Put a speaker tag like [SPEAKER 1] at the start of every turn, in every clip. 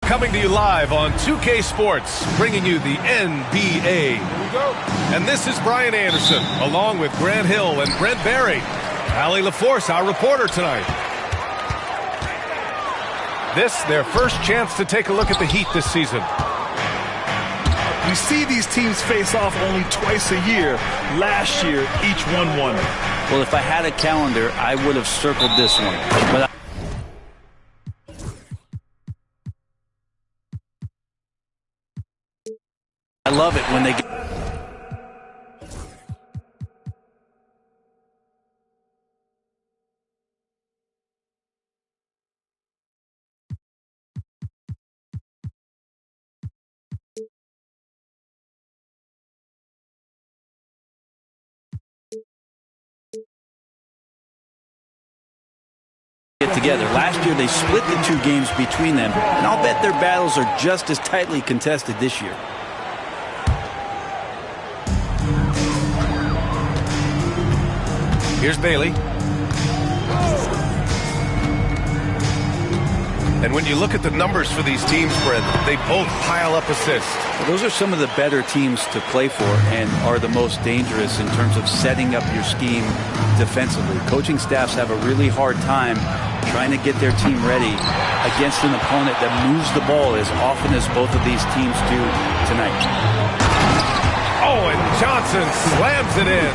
[SPEAKER 1] Coming to you live on 2K Sports, bringing you the NBA. Here we go. And this is Brian Anderson, along with Grant Hill and Brent Barry. Allie LaForce, our reporter tonight. This, their first chance to take a look at the Heat this season.
[SPEAKER 2] We see these teams face off only twice a year. Last year, each one won.
[SPEAKER 3] Well, if I had a calendar, I would have circled this one. But I love it when they get together. Last year, they split the two games between them, and I'll bet their battles are just as tightly contested this year.
[SPEAKER 1] Here's Bailey. And when you look at the numbers for these teams, Brent, they both pile up assists.
[SPEAKER 3] Well, those are some of the better teams to play for and are the most dangerous in terms of setting up your scheme defensively. Coaching staffs have a really hard time trying to get their team ready against an opponent that moves the ball as often as both of these teams do tonight.
[SPEAKER 1] Oh, and Johnson slams it in.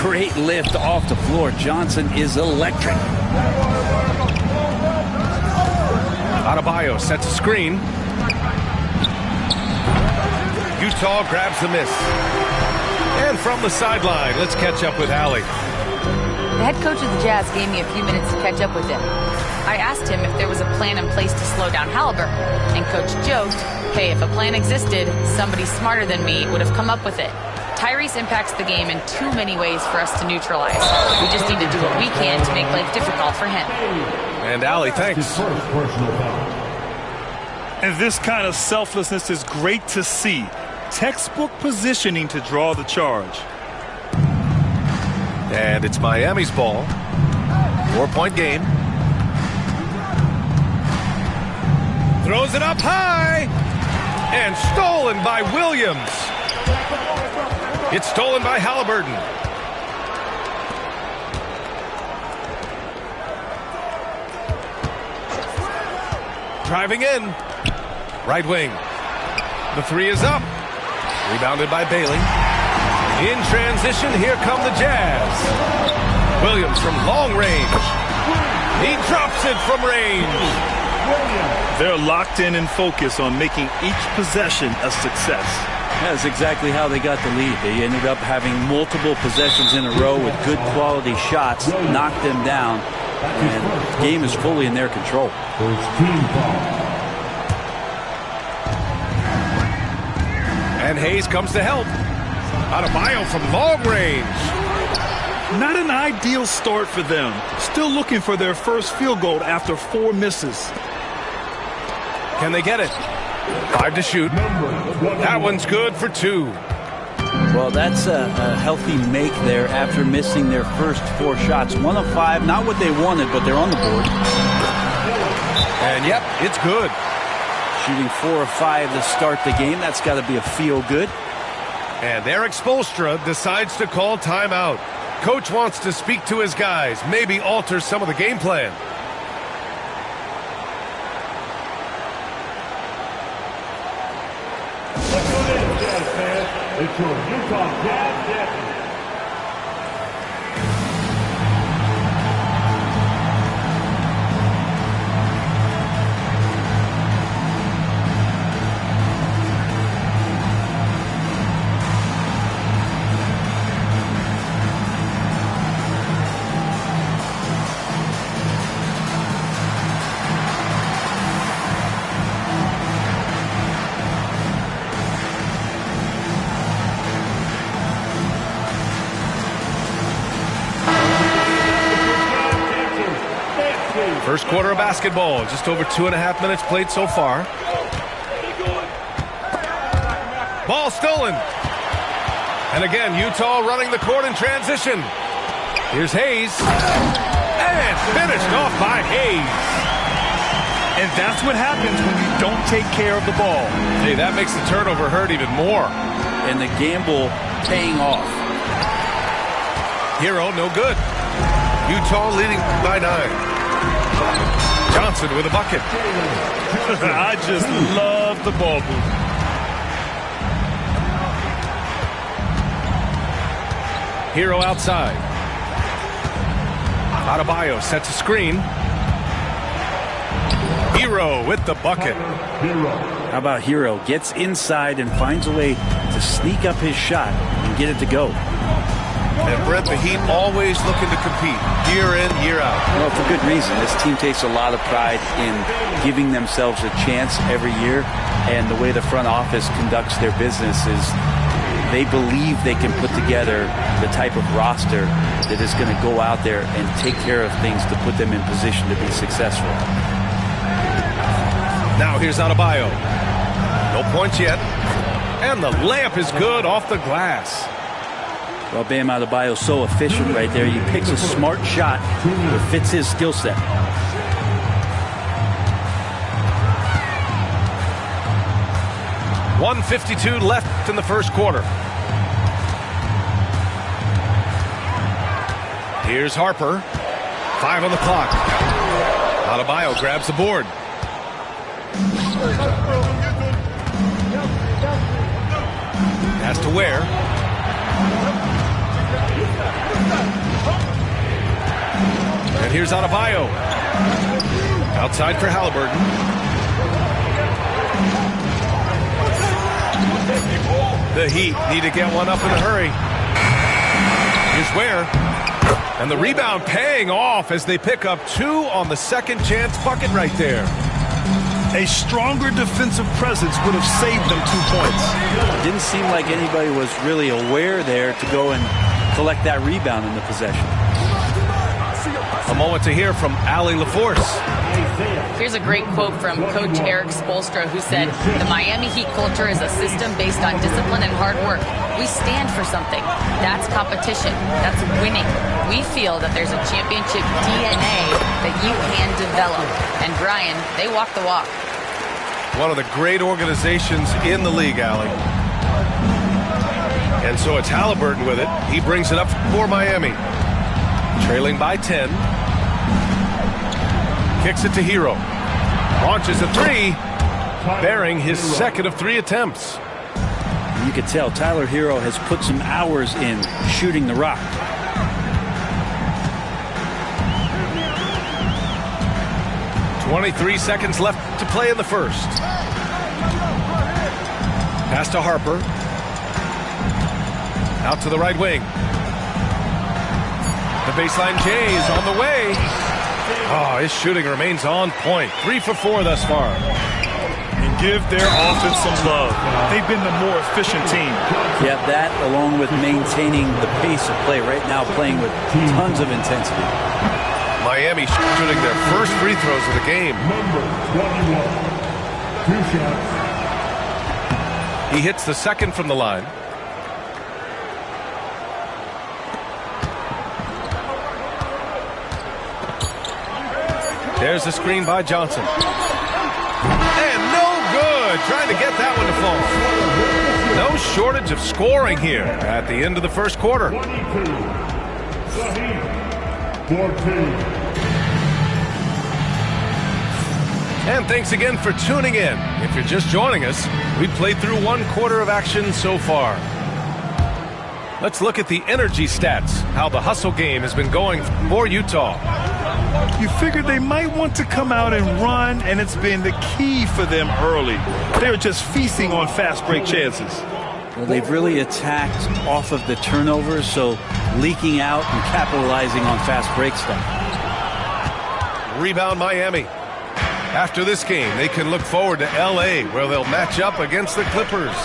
[SPEAKER 3] Great lift off the floor. Johnson is electric.
[SPEAKER 1] Adebayo sets a screen. Utah grabs the miss. And from the sideline, let's catch up with Allie.
[SPEAKER 4] The head coach of the Jazz gave me a few minutes to catch up with him. I asked him if there was a plan in place to slow down Halliburton, and Coach joked, hey, if a plan existed, somebody smarter than me would have come up with it. Tyrese impacts the game in too many ways for us to neutralize. We just need to do what we can to make life difficult for him.
[SPEAKER 1] And Allie, thanks.
[SPEAKER 2] And this kind of selflessness is great to see. Textbook positioning to draw the charge.
[SPEAKER 1] And it's Miami's ball. 4-point game. Throws it up high. And stolen by Williams. It's stolen by Halliburton. Driving in. Right wing. The three is up. Rebounded by Bailey. In transition, here come the Jazz. Williams from long range. He drops it from range.
[SPEAKER 2] They're locked in and focused on making each possession a success.
[SPEAKER 3] That's exactly how they got the lead. They ended up having multiple possessions in a row with good quality shots, knocked them down, and the game is fully in their control.
[SPEAKER 1] And Hayes comes to help. Adebayo from long range.
[SPEAKER 2] Not an ideal start for them. Still looking for their first field goal after 4 misses.
[SPEAKER 1] Can they get it? 5 to shoot. That one's good for 2.
[SPEAKER 3] Well, that's a healthy make there after missing their first 4 shots. 1 of 5, not what they wanted, but they're on the board.
[SPEAKER 1] And yep, it's good.
[SPEAKER 3] Shooting 4 of 5 to start the game. That's got to be a feel-good.
[SPEAKER 1] And Eric Spoelstra decides to call timeout. Coach wants to speak to his guys, maybe alter some of the game plan.
[SPEAKER 5] Let's go in, Jazz fans. It's your Utah Jazz champions.
[SPEAKER 1] First quarter of basketball, just over 2.5 minutes played so far. Ball stolen. And again, Utah running the court in transition. Here's Hayes. And finished off by Hayes.
[SPEAKER 2] And that's what happens when you don't take care of the ball.
[SPEAKER 1] Hey, that makes the turnover hurt even more.
[SPEAKER 3] And the gamble paying off.
[SPEAKER 1] Hero, no good. Utah leading by 9. Johnson with a bucket.
[SPEAKER 2] I just love the ball movement.
[SPEAKER 1] Hero outside. Adebayo sets a screen. Hero with the bucket.
[SPEAKER 3] How about Hero? Gets inside and finds a way to sneak up his shot and get it to go.
[SPEAKER 1] And Brent, the Heat always looking to compete year in, year out.
[SPEAKER 3] Well, for good reason. This team takes a lot of pride in giving themselves a chance every year. And the way the front office conducts their business is they believe they can put together the type of roster that is going to go out there and take care of things to put them in position to be successful.
[SPEAKER 1] Now here's Adebayo. No points yet. And the layup is good off the glass.
[SPEAKER 3] Well, Bam Adebayo so efficient right there. He picks a smart shot that fits his skill set.
[SPEAKER 1] .152 left in the first quarter. Here's Harper. 5 on the clock. Adebayo grabs the board. Has to Ware. And here's Adebayo. Outside for Halliburton. The Heat need to get one up in a hurry. Here's Ware. And the rebound paying off as they pick up 2 on the second chance bucket right there.
[SPEAKER 2] A stronger defensive presence would have saved them 2 points.
[SPEAKER 3] Didn't seem like anybody was really aware there to go and collect that rebound in the possession.
[SPEAKER 1] A moment to hear from Allie LaForce.
[SPEAKER 4] Here's a great quote from Coach Eric Spoelstra, who said, "The Miami Heat culture is a system based on discipline and hard work. We stand for something. That's competition. That's winning. We feel that there's a championship DNA that you can develop." And Brian, they walk the walk.
[SPEAKER 1] One of the great organizations in the league, Allie. And so it's Halliburton with it. He brings it up for Miami. Trailing by 10. Kicks it to Hero. Launches a 3. Bearing his second of 3 attempts.
[SPEAKER 3] You could tell Tyler Hero has put some hours in shooting the rock.
[SPEAKER 1] .23 seconds left to play in the first. Pass to Harper. Out to the right wing. The baseline J is on the way. Oh, his shooting remains on point. 3 for 4 thus far.
[SPEAKER 2] And give their offense some love. They've been the more efficient team.
[SPEAKER 3] Yeah, that along with maintaining the pace of play right now, playing with tons of intensity.
[SPEAKER 1] Miami shooting their first free throws of the game.
[SPEAKER 5] Number 21. 2 shots.
[SPEAKER 1] He hits the second from the line. There's the screen by Johnson. And no good. Trying to get that one to fall. No shortage of scoring here at the end of the first quarter.
[SPEAKER 5] 22. The Heat. 14.
[SPEAKER 1] And thanks again for tuning in. If you're just joining us, we've played through 1 quarter of action so far. Let's look at the energy stats, how the hustle game has been going for Utah.
[SPEAKER 2] You figured they might want to come out and run, and it's been the key for them early. They're just feasting on fast break chances.
[SPEAKER 3] Well, they've really attacked off of the turnovers, so leaking out and capitalizing on fast break stuff.
[SPEAKER 1] Rebound Miami. After this game, they can look forward to L.A., where they'll match up against the Clippers.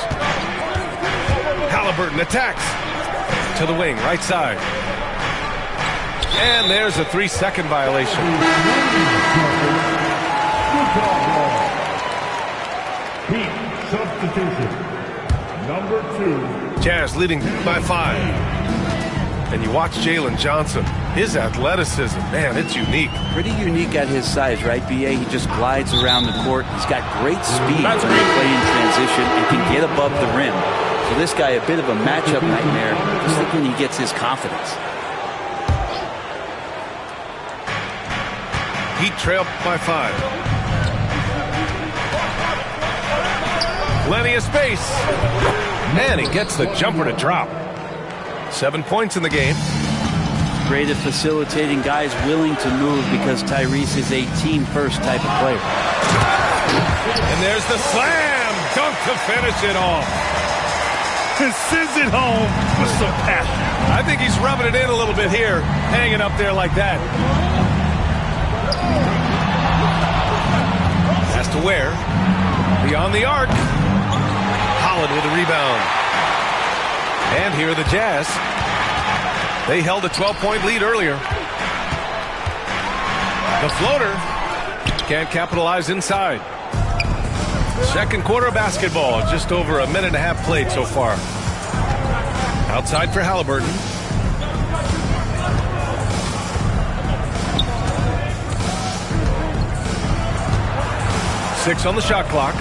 [SPEAKER 1] Halliburton attacks to the wing, right side. And there's a 3-second violation.
[SPEAKER 5] Heat substitution. Number 2.
[SPEAKER 1] Jazz leading by 5. And you watch Jalen Johnson. His athleticism, man, it's unique.
[SPEAKER 3] Pretty unique at his size, right, B.A.? He just glides around the court. He's got great speed when they play in transition and can get above the rim. So this guy, a bit of a matchup nightmare, just like when he gets his confidence.
[SPEAKER 1] Heat trail by 5. Plenty of space. And he gets the jumper to drop. 7 points in the game.
[SPEAKER 3] Great at facilitating guys willing to move because Tyrese is a team-first type of player.
[SPEAKER 1] And there's the slam dunk to finish it off.
[SPEAKER 2] And sends it home with some passion.
[SPEAKER 1] I think he's rubbing it in a little bit here, hanging up there like that. Has to wear. Beyond the arc. Holland with a rebound. And here are the Jazz. They held a 12-point lead earlier. The floater can't capitalize inside. Second quarter basketball, just over a minute and a half played so far. Outside for Halliburton. Six on the shot clock.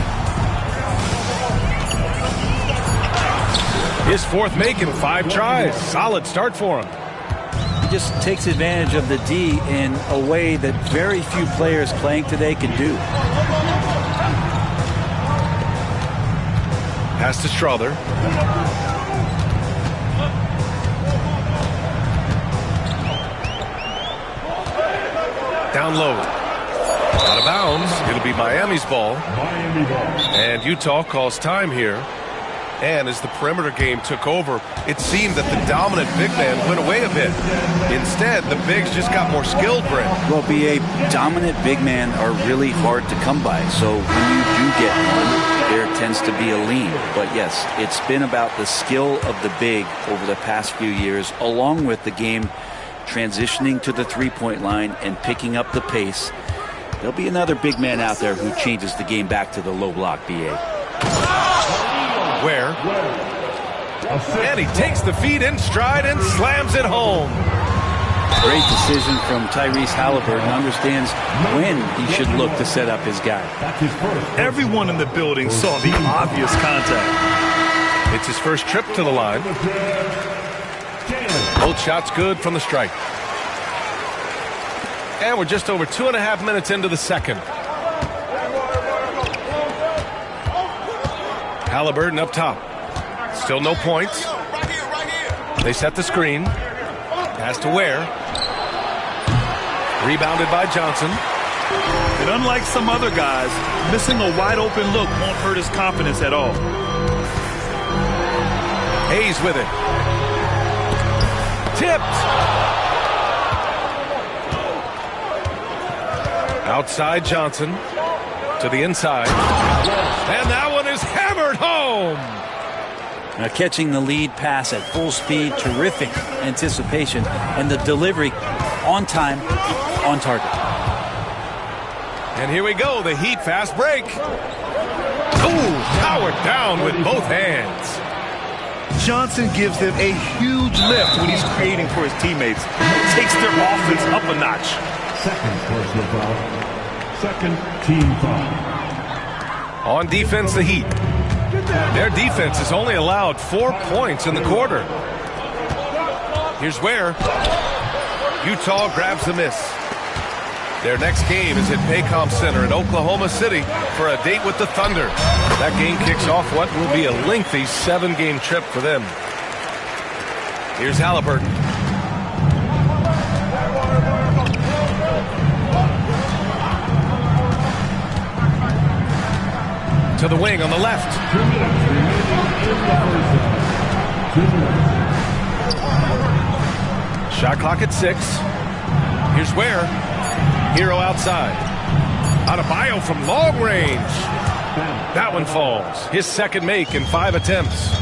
[SPEAKER 1] His fourth make in 5 tries. Solid start for him.
[SPEAKER 3] He just takes advantage of the D in a way that very few players playing today can do.
[SPEAKER 1] Pass to Strother. Down low. Out of bounds. It'll be Miami's ball.
[SPEAKER 5] Miami ball.
[SPEAKER 1] And Utah calls time here. And as the perimeter game took over, it seemed that the dominant big man went away a bit. Instead, the bigs just got more skilled, Brent.
[SPEAKER 3] Well, B.A., dominant big men are really hard to come by. So when you do get one, there tends to be a lean. But yes, it's been about the skill of the big over the past few years, along with the game transitioning to the three-point line and picking up the pace. There'll be another big man out there who changes the game back to the low block, B.A.
[SPEAKER 1] Where? And he takes the feed in stride and slams it home.
[SPEAKER 3] Great decision from Tyrese Halliburton. Understands when he should look to set up his guy.
[SPEAKER 2] Everyone in the building saw the obvious contact.
[SPEAKER 1] It's his first trip to the line. Both shots good from the stripe. And we're just over 2.5 minutes into the second. Halliburton up top. Still no points. They set the screen. Pass to Ware. Rebounded by Johnson.
[SPEAKER 2] And unlike some other guys, missing a wide open look won't hurt his confidence at all.
[SPEAKER 1] Hayes with it. Tipped. Outside Johnson. To the inside. And that one is hammered home.
[SPEAKER 3] Now catching the lead pass at full speed, terrific anticipation, and the delivery on time, on target.
[SPEAKER 1] And here we go, the Heat fast break. Ooh, powered down with both hands.
[SPEAKER 2] Johnson gives them a huge lift when he's creating for his teammates. Takes their offense up a notch.
[SPEAKER 5] Second personal foul. Second team foul.
[SPEAKER 1] On defense, the Heat. Their defense has only allowed 4 points in the quarter. Here's where Utah grabs the miss. Their next game is at Paycom Center in Oklahoma City for a date with the Thunder. That game kicks off what will be a lengthy 7-game trip for them. Here's Halliburton. To the wing on the left.
[SPEAKER 5] 2 minutes remaining in the first half. 2 minutes.
[SPEAKER 1] Shot clock at 6. Here's Ware. Hero outside. Adebayo from long range. That one falls. His second make in 5 attempts.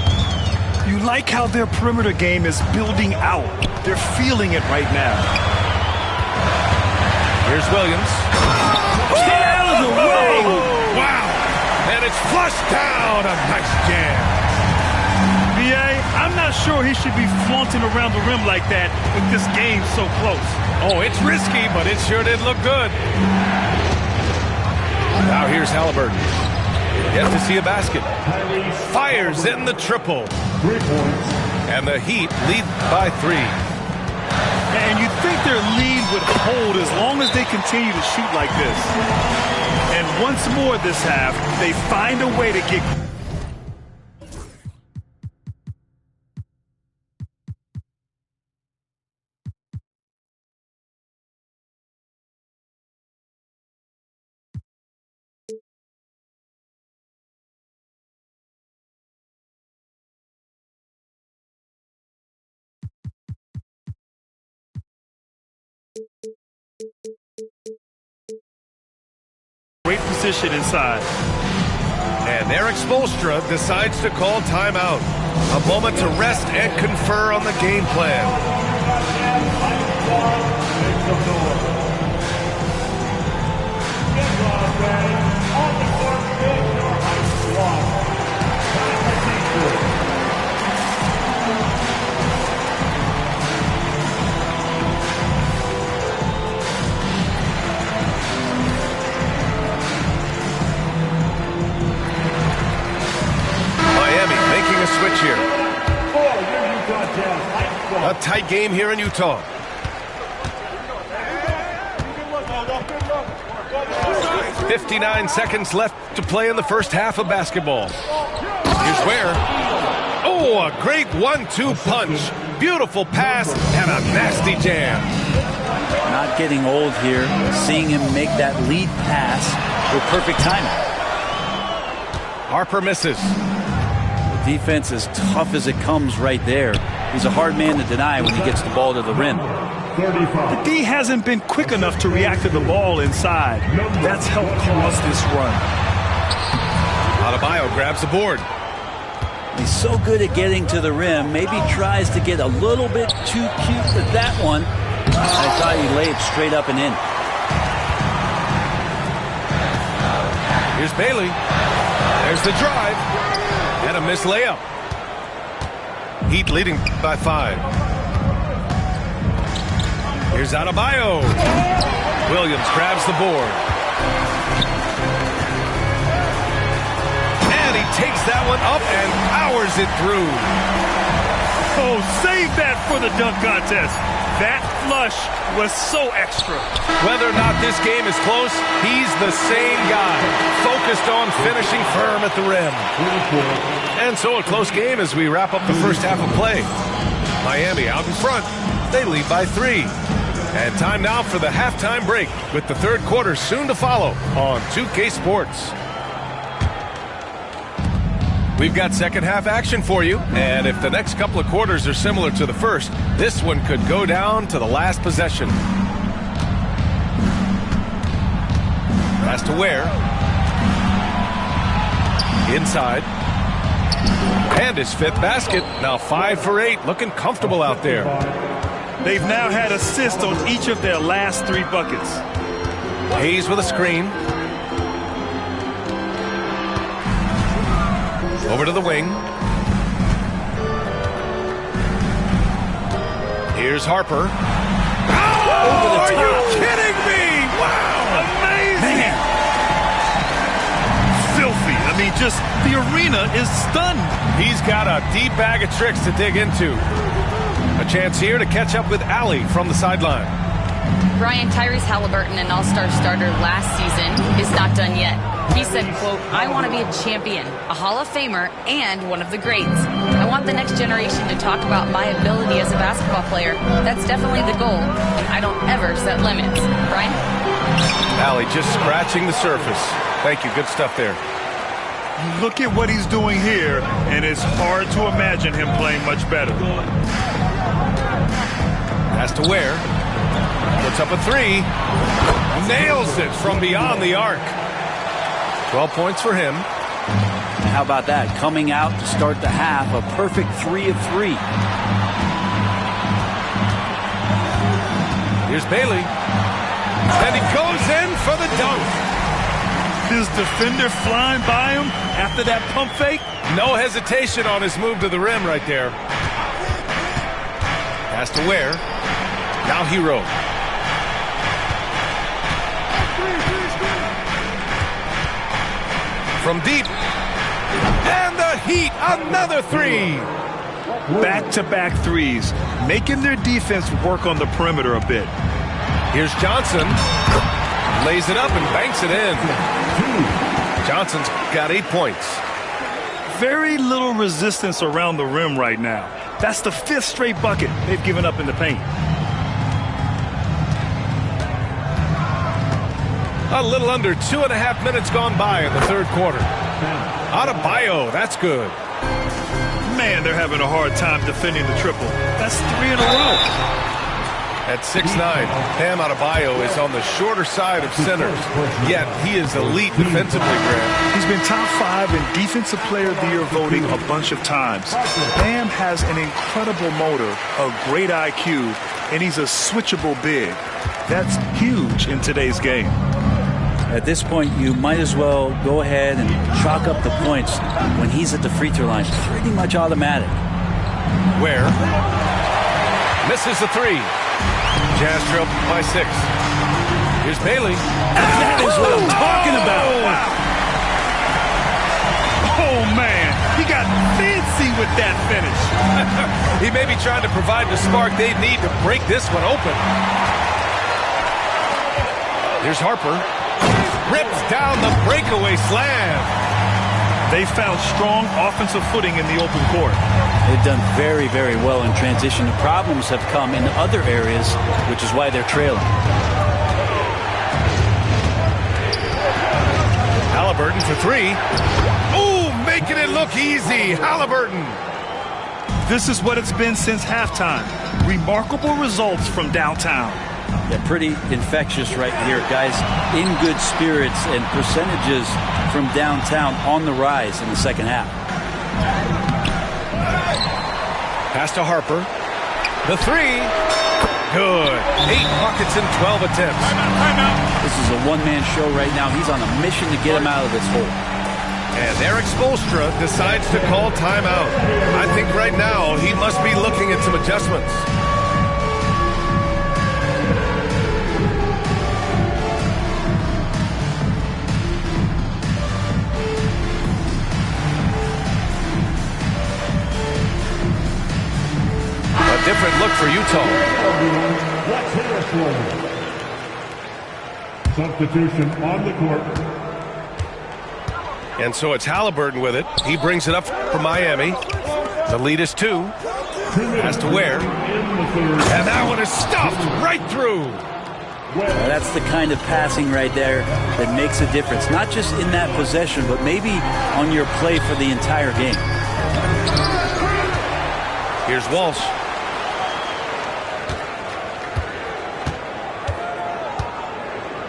[SPEAKER 2] You like how their perimeter game is building out. They're feeling it right now.
[SPEAKER 1] Here's Williams.
[SPEAKER 2] Get out of the way!
[SPEAKER 1] Wow! And it's flushed down. A nice jam.
[SPEAKER 2] B.A., I'm not sure he should be flaunting around the rim like that with this game so close.
[SPEAKER 1] Oh, it's risky, but it sure did look good. Now here's Halliburton. Yet to see a basket. Fires in the triple.
[SPEAKER 5] 3 points.
[SPEAKER 1] And the Heat lead by 3.
[SPEAKER 2] And you think their lead would hold as long as they continue to shoot like this. And once more this half, they find a way to get... Great position inside.
[SPEAKER 1] And Eric Spoelstra decides to call timeout. A moment to rest and confer on the game plan. Switch here. A tight game here in Utah. "59 seconds left to play in the first half of basketball. Here's Ware. Oh, a great 1-2 punch. Beautiful pass and a nasty jam.
[SPEAKER 3] Not getting old here. Seeing him make that lead pass with perfect timing.
[SPEAKER 1] Harper misses.
[SPEAKER 3] Defense as tough as it comes right there. He's a hard man to deny when he gets the ball to the rim.
[SPEAKER 5] 35.
[SPEAKER 2] The D hasn't been quick enough to react to the ball inside. That's helped cause this run.
[SPEAKER 1] Adebayo grabs the board.
[SPEAKER 3] He's so good at getting to the rim. Maybe tries to get a little bit too cute with that one. I thought he laid it straight up and in.
[SPEAKER 1] Here's Bailey. There's the drive. And a missed layup. Heat leading by 5. Here's Adebayo. Williams grabs the board. And he takes that one up and powers it through.
[SPEAKER 2] Oh, save that for the dunk contest. That flush was so extra.
[SPEAKER 1] Whether or not this game is close, he's the same guy, focused on finishing firm at the rim. And so a close game as we wrap up the first half of play. Miami out in front. They lead by 3. And time now for the halftime break, with the third quarter soon to follow on 2K Sports. We've got second half action for you, and if the next couple of quarters are similar to the first, this one could go down to the last possession. Pass to Ware. Inside. And his 5th basket. Now 5 for 8, looking comfortable out there.
[SPEAKER 2] They've now had assists on each of their last 3 buckets.
[SPEAKER 1] Hayes with a screen. Over to the wing. Here's Harper. Oh, are you kidding me? Wow!
[SPEAKER 2] Amazing! Man. Filthy. I mean, just the arena is stunned.
[SPEAKER 1] He's got a deep bag of tricks to dig into. A chance here to catch up with Allie from the sideline.
[SPEAKER 4] Brian, Tyrese Halliburton, an all-star starter last season, is not done yet. He said, quote, "I want to be a champion, a Hall of Famer, and one of the greats. I want the next generation to talk about my ability as a basketball player. That's definitely the goal, and I don't ever set limits." Brian?
[SPEAKER 1] Allie just scratching the surface. Thank you. Good stuff there.
[SPEAKER 2] Look at what he's doing here, and it's hard to imagine him playing much better.
[SPEAKER 1] Pass to Ware. Puts up a 3. Nails it from beyond the arc. 12 points for him.
[SPEAKER 3] And how about that? Coming out to start the half, a perfect 3 of 3.
[SPEAKER 1] Here's Bailey. And he goes in for the dunk.
[SPEAKER 2] This defender flying by him after that pump fake.
[SPEAKER 1] No hesitation on his move to the rim right there. Pass to Ware. Now Hero. From deep. And the Heat, another three.
[SPEAKER 2] Back-to-back threes, making their defense work on the perimeter a bit.
[SPEAKER 1] Here's Johnson. Lays it up and banks it in. Johnson's got 8 points.
[SPEAKER 2] Very little resistance around the rim right now. That's the 5th straight bucket they've given up in the paint.
[SPEAKER 1] A little under 2.5 minutes gone by in the third quarter. Adebayo, that's good.
[SPEAKER 2] Man, they're having a hard time defending the triple. That's 3 in a row.
[SPEAKER 1] At 6'9", Bam Adebayo is on the shorter side of centers, yet he is elite defensively, Grant.
[SPEAKER 2] He's been top 5 in Defensive Player of the Year voting a bunch of times. Bam has an incredible motor, a great IQ, and he's a switchable big. That's huge in today's game.
[SPEAKER 3] At this point, you might as well go ahead and chalk up the points when he's at the free throw line. Pretty much automatic.
[SPEAKER 1] Ware misses the three. Jazz trail by 6. Here's Bailey.
[SPEAKER 2] That is what I'm talking about. Wow. Oh, man. He got fancy with that finish.
[SPEAKER 1] He may be trying to provide the spark they need to break this one open. Here's Harper. Rips down the breakaway slam.
[SPEAKER 2] They found strong offensive footing in the open court.
[SPEAKER 3] They've done very, very well in transition. The problems have come in other areas, which is why they're trailing.
[SPEAKER 1] Halliburton for 3. Ooh, making it look easy. Halliburton.
[SPEAKER 2] This is what it's been since halftime. Remarkable results from downtown.
[SPEAKER 3] Yeah, pretty infectious right here. Guys in good spirits and percentages from downtown on the rise in the second half.
[SPEAKER 1] Pass to Harper. The 3. Good. 8 buckets in 12 attempts.
[SPEAKER 3] This is a one-man show right now. He's on a mission to get him out of this hole.
[SPEAKER 1] And Eric Spoelstra decides to call timeout. I think right now he must be looking at some adjustments. Different look for Utah.
[SPEAKER 5] Substitution on the court.
[SPEAKER 1] And so it's Halliburton with it. He brings it up for Miami. The lead is 2. Has to Ware. And that one is stuffed right through.
[SPEAKER 3] Well, that's the kind of passing right there that makes a difference. Not just in that possession, but maybe on your play for the entire game.
[SPEAKER 1] Here's Walsh.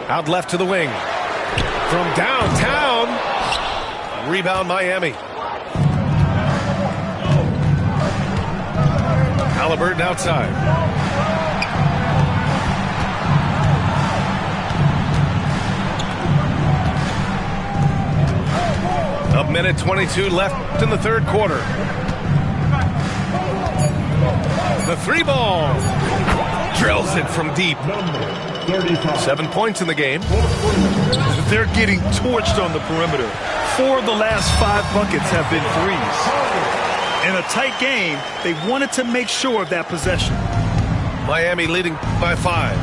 [SPEAKER 1] Out left to the wing. From downtown. Rebound Miami. Halliburton outside. A minute 22 left in the third quarter. The 3 ball. Drills it from deep. 7 points in the game.
[SPEAKER 2] They're getting torched on the perimeter. 4 of the last 5 buckets have been threes. In a tight game, they wanted to make sure of that possession.
[SPEAKER 1] Miami leading by 5.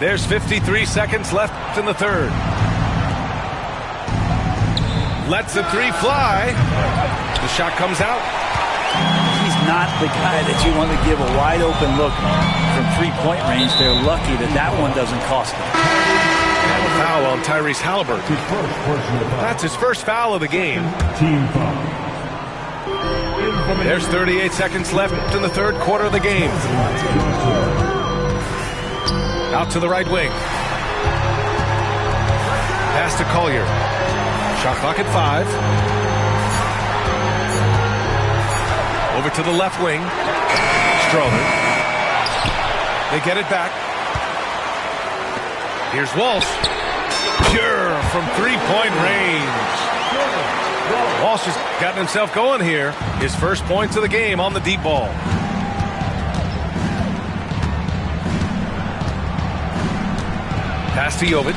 [SPEAKER 1] There's 53 seconds left in the third. Lets the 3 fly. The shot comes out.
[SPEAKER 3] He's not the guy that you want to give a wide open look from 3-point range. They're lucky that that one doesn't cost them.
[SPEAKER 1] Foul on Tyrese Halliburton. That's his first foul of the game.
[SPEAKER 5] Team foul.
[SPEAKER 1] There's 38 seconds left in the third quarter of the game. Out to the right wing. Pass to Collier. Shot clock at 5. Over to the left wing. Stroman. They get it back. Here's Walsh. Pure from three-point range. Walsh has gotten himself going here. His first points of the game on the deep ball. Pass to Jovic.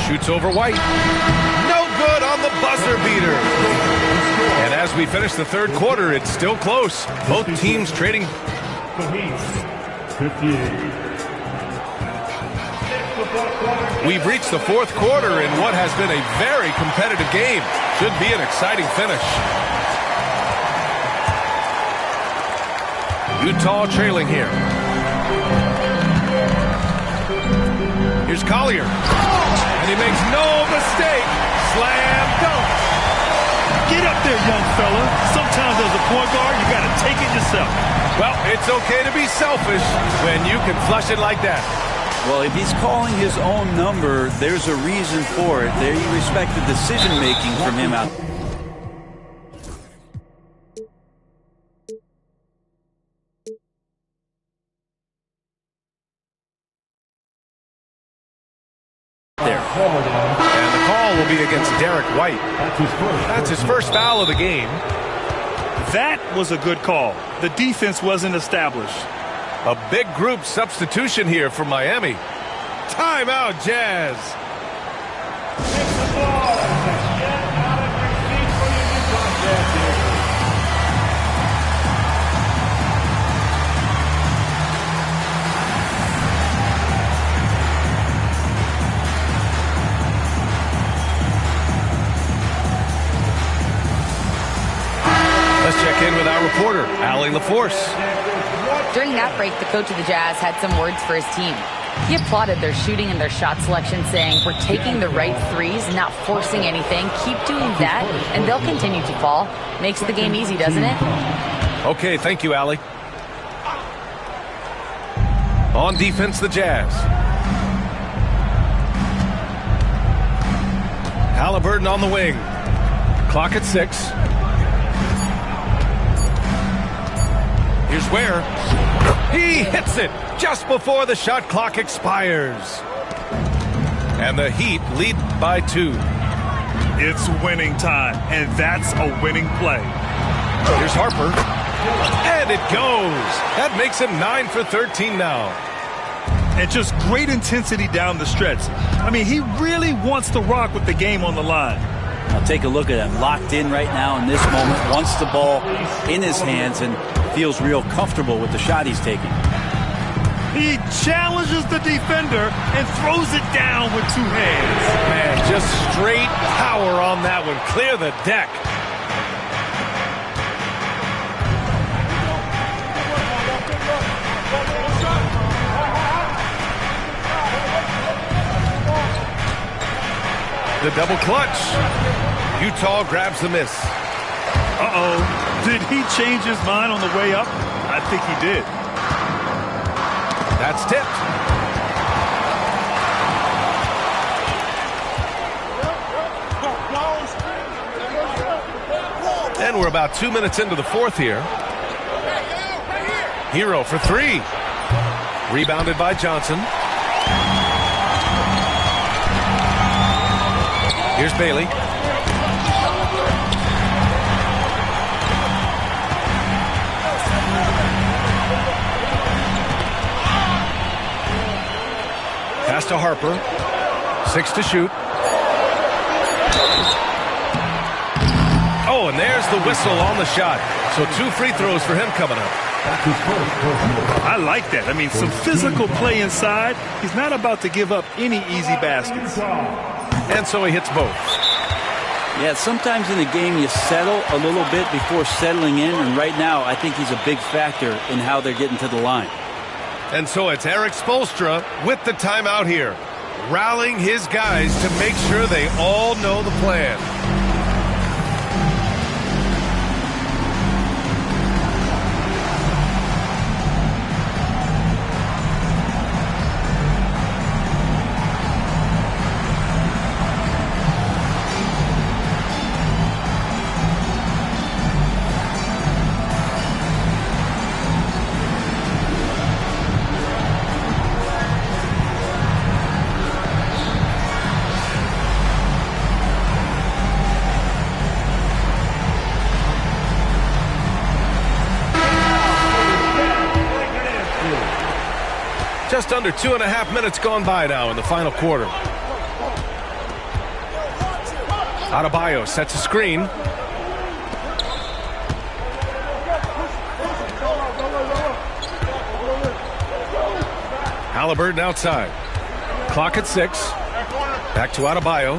[SPEAKER 1] Shoots over White. No good on the buzzer beater. And as we finish the third quarter, it's still close. Both teams trading.
[SPEAKER 5] 58.
[SPEAKER 1] We've reached the fourth quarter in what has been a very competitive game. Should be an exciting finish. Utah trailing here. Here's Collier. And he makes no mistake. Slam dunk.
[SPEAKER 6] Get up there, young fella. Sometimes as a point guard, you got to take it yourself.
[SPEAKER 1] Well, it's okay to be selfish when you can flush it like that.
[SPEAKER 3] Well, if he's calling his own number, there's a reason for it. There you respect the decision-making from him out there.
[SPEAKER 1] And the call will be against Derek White. That's his first foul of the game.
[SPEAKER 2] That was a good call. The defense wasn't established.
[SPEAKER 1] A big group substitution here for Miami. Timeout, Jazz.
[SPEAKER 5] Takes the ball. Get out of your seat for your Utah Jazz.
[SPEAKER 1] Let's check in with our reporter, Allie LaForce.
[SPEAKER 4] During that break, the coach of the Jazz had some words for his team. He applauded their shooting and their shot selection, saying, "We're taking the right threes, not forcing anything. Keep doing that, and they'll continue to fall." Makes the game easy, doesn't it?
[SPEAKER 1] Okay, thank you, Allie. On defense, the Jazz. Halliburton on the wing. Clock at 6. Here's Ware. He hits it just before the shot clock expires. And the Heat lead by 2.
[SPEAKER 2] It's winning time, and that's a winning play.
[SPEAKER 1] Here's Harper. And it goes. That makes him 9 for 13 now.
[SPEAKER 2] And just great intensity down the stretch. I mean, he really wants to rock with the game on the line.
[SPEAKER 3] Now take a look at him, locked in right now in this moment, wants the ball in his hands and feels real comfortable with the shot he's taking.
[SPEAKER 2] He challenges the defender and throws it down with 2 hands.
[SPEAKER 1] Man, just straight power on that one. Clear the deck. The double clutch. Utah grabs the miss.
[SPEAKER 2] Uh-oh. Did he change his mind on the way up? I think he did.
[SPEAKER 1] That's tipped. And we're about 2 minutes into the fourth here. Hero for 3. Rebounded by Johnson. Here's Bailey. Pass to Harper. 6 to shoot. Oh, and there's the whistle on the shot. So 2 free throws for him coming up.
[SPEAKER 2] I like that. I mean, some physical play inside. He's not about to give up any easy baskets.
[SPEAKER 1] And so he hits both.
[SPEAKER 3] Yeah, sometimes in a game you settle a little bit before settling in, and right now I think he's a big factor in how they're getting to the line.
[SPEAKER 1] And so it's Eric Spoelstra with the timeout here, rallying his guys to make sure they all know the plan. Just under 2.5 minutes gone by now in the final quarter. Adebayo sets a screen. Haliburton outside. Clock at 6. Back to Adebayo.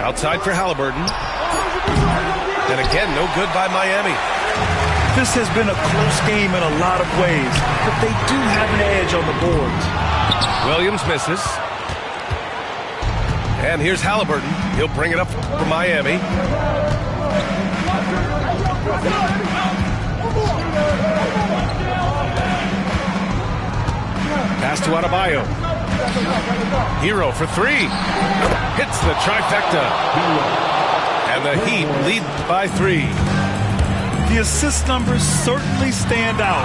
[SPEAKER 1] Outside for Haliburton. And again, no good by Miami.
[SPEAKER 2] This has been a close game in a lot of ways, but they do have an edge on the boards.
[SPEAKER 1] Williams misses. And here's Haliburton. He'll bring it up for Miami. Pass to Adebayo. Hero for 3. Hits the trifecta. And the Heat lead by 3.
[SPEAKER 2] The assist numbers certainly stand out.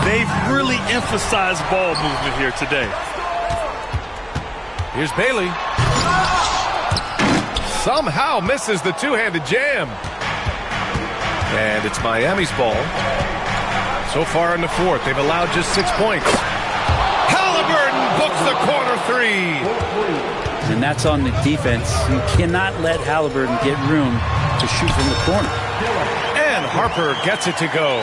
[SPEAKER 2] They've really emphasized ball movement here today.
[SPEAKER 1] Here's Bailey. Somehow misses the two-handed jam. And it's Miami's ball. So far in the fourth, they've allowed just 6 points. Haliburton books the corner 3.
[SPEAKER 3] And that's on the defense. You cannot let Haliburton get room to shoot from the corner.
[SPEAKER 1] And Harper gets it to go.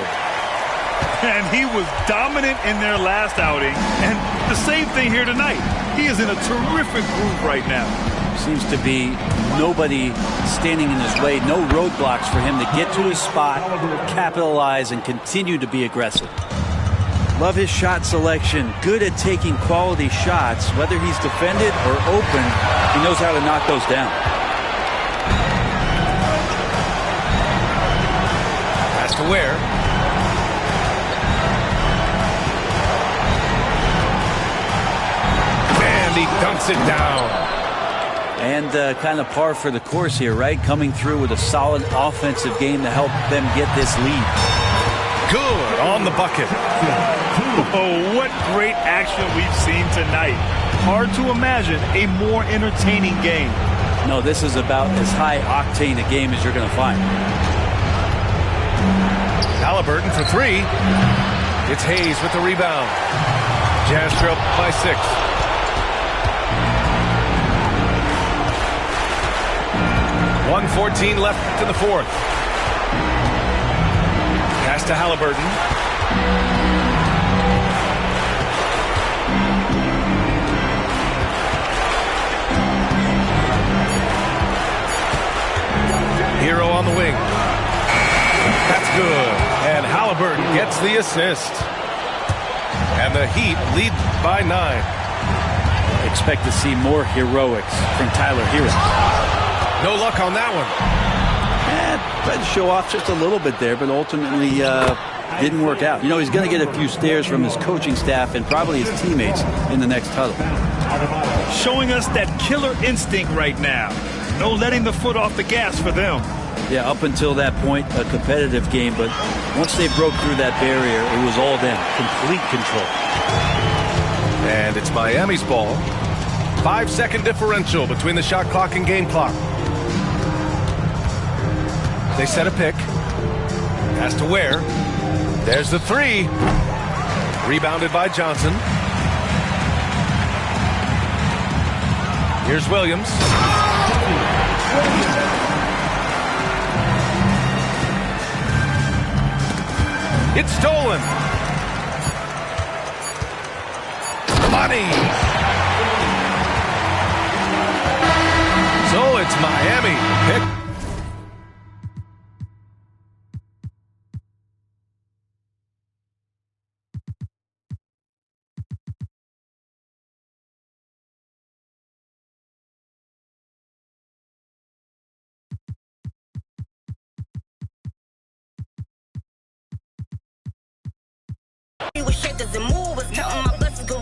[SPEAKER 2] And he was dominant in their last outing. And the same thing here tonight. He is in a terrific groove right now.
[SPEAKER 3] Seems to be nobody standing in his way. No roadblocks for him to get to his spot, capitalize, and continue to be aggressive. Love his shot selection. Good at taking quality shots. Whether he's defended or open, he knows how to knock those down.
[SPEAKER 1] Pass to Ware. And he dunks it down.
[SPEAKER 3] And kind of par for the course here, right? Coming through with a solid offensive game to help them get this lead.
[SPEAKER 1] Good on the bucket.
[SPEAKER 2] Oh, what great action we've seen tonight. Hard to imagine a more entertaining game.
[SPEAKER 3] No, this is about as high octane a game as you're going to find.
[SPEAKER 1] Haliburton for 3. It's Hayes with the rebound. Jazz trail by 6. .114 left in the fourth. Pass to Haliburton. Hero on the wing. That's good. And Haliburton gets the assist. And the Heat lead by 9.
[SPEAKER 3] Expect to see more heroics from Tyler Hero.
[SPEAKER 1] No luck on that one.
[SPEAKER 3] Tried to show off just a little bit there, but ultimately didn't work out. You know, he's going to get a few stares from his coaching staff and probably his teammates in the next huddle.
[SPEAKER 2] Showing us that killer instinct right now. No letting the foot off the gas for them.
[SPEAKER 3] Yeah, up until that point, a competitive game, but once they broke through that barrier, it was all them. Complete control.
[SPEAKER 1] And it's Miami's ball. 5-second differential between the shot clock and game clock. They set a pick. Pass to Ware. There's the 3. Rebounded by Johnson. Here's Williams. It's stolen. Money. So it's Miami. Pick.
[SPEAKER 7] We was shakers and movers, nothing